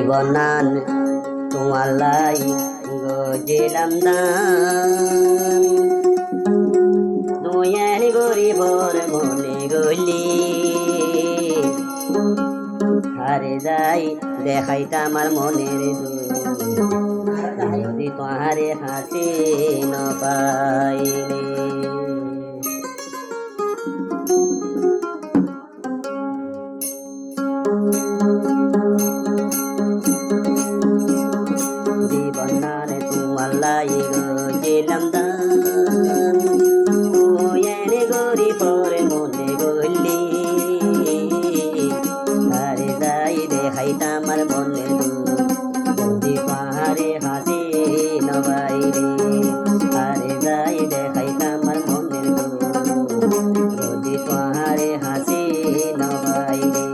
জীবনান তোমার লাই গজিলাম দান নয়ান গরিবর মনে গলি হারে যাই দেখাইতা আমার মনের যদি তোমারে হাসি ন পাইলে জীবনানে তোমার লাই গজিলাম দান নয়ান গরিবর মনে গলি হারে যাই দেখাইতা আমার মনের যদি পাহাড়ে হাসি নবাইরে হারে যাই দেখাইতা আমার মনের যদি পাহাড়ে হাসি নবাইরে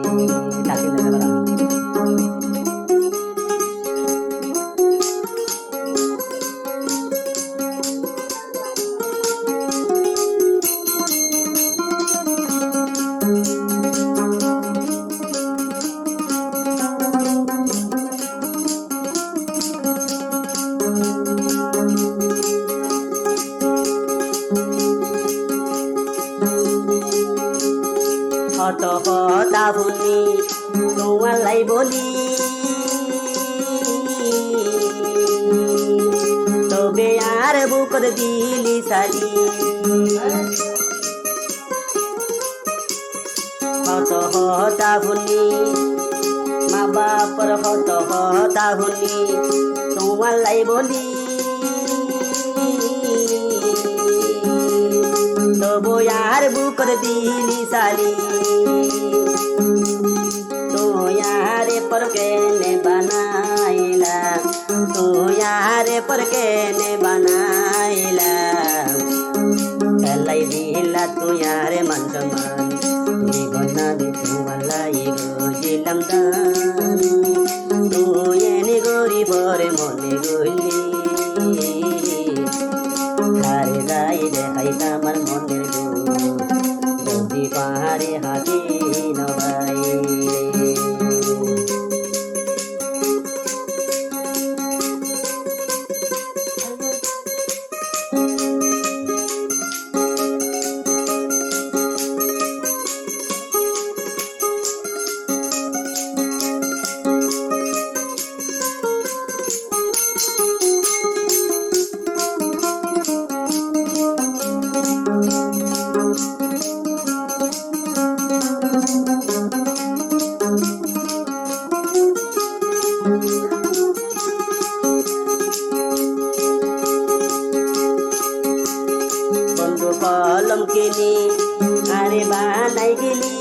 কত কথা শুনি তোমালাই বলি তবে আর বুকর দিলি সালি কত কথা শুনি মা বাপর কত কথা শুনি তোমালাই বলি তবু আর বুকর দিলি সালি তো यारे पर केने बनाइला तो यारे पर केने बनाइला कलाई दिला तो यारे मन समान जीवना दे तुम्हालाई गजिलाम दान तो येने गोरी भरे मने गली हारे जाई देखाइता আমার মনের যদি পাহাড়ে হাসি নবাইলে বন্ধু কলম কিনি আরে বানাই গেলি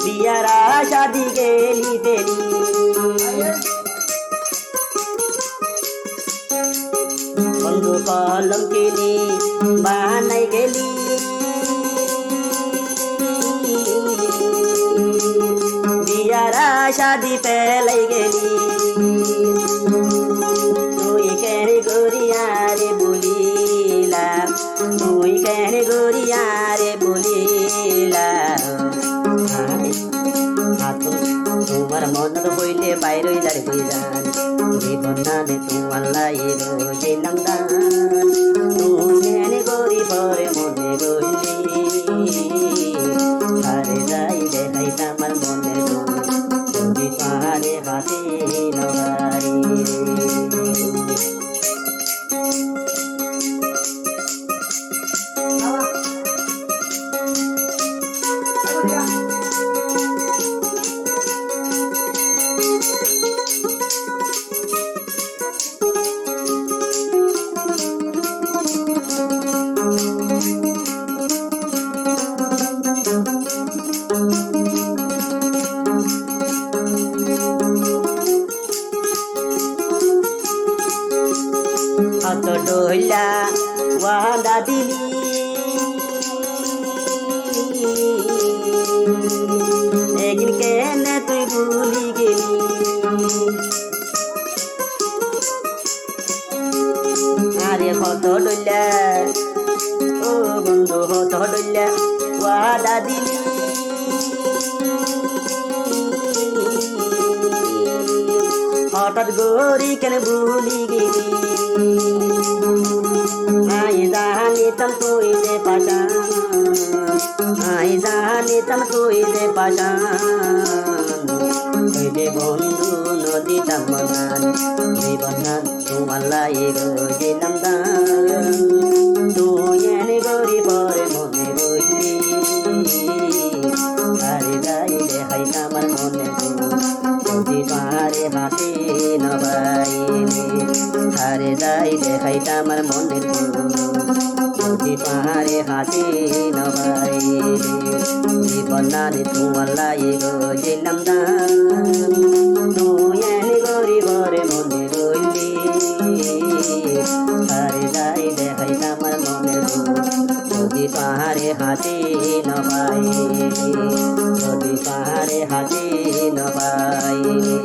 বিয়ার শাদি গেলি দেলি বন্ধু কলম কিনি বানাই গেলি বিয়ার শাদি পেলাই গেলি তুই কেন গরিয়ারে বলিলা তুই কেন গরিয়ারে বলিলা তোমার মন হইলে বাইরে যার বিধান জীবন নামে তোমার লাই গজিলাম দান তুই কেন গরি ভরে মনে গলি আরে যাই দেখাইতা আমার মনে যদি পাহাড়ে হাসি নবাই কত ডইলা ওয়াদা দিলি একদিন কেনে তুই ভুলি গেলি আরে কত ডইলা ও বন্ধু কত ডইলা ওয়াদা দিলি হঠাৎ গরি কেন ভুলি গেলি আই জানিতাম তুই যে পাশান আই জানিতাম তুই যে পাশান তুই যে বন্ধু নদীতাম মনান জীবনান তোমার লাই গেলাম দান তুই এনে গরি পরে মনে বইলি আরে যাই দেখাইতাম আমার মনে যদি পাহাড়ে হাতে নবাইলে আরে যাই দেখাইতাম আমার মনের যদি পাহাড়ে হাতে নবাইলে জীবন নানে তোমার লাই গেলাম দান তুই এনে গরি পরে মনে বইলি আরে যাই দেখাইতাম আমার মনের যদি পাহাড়ে হাতে নবাইলে যদি পাহাড়ে হাতে নবাইলে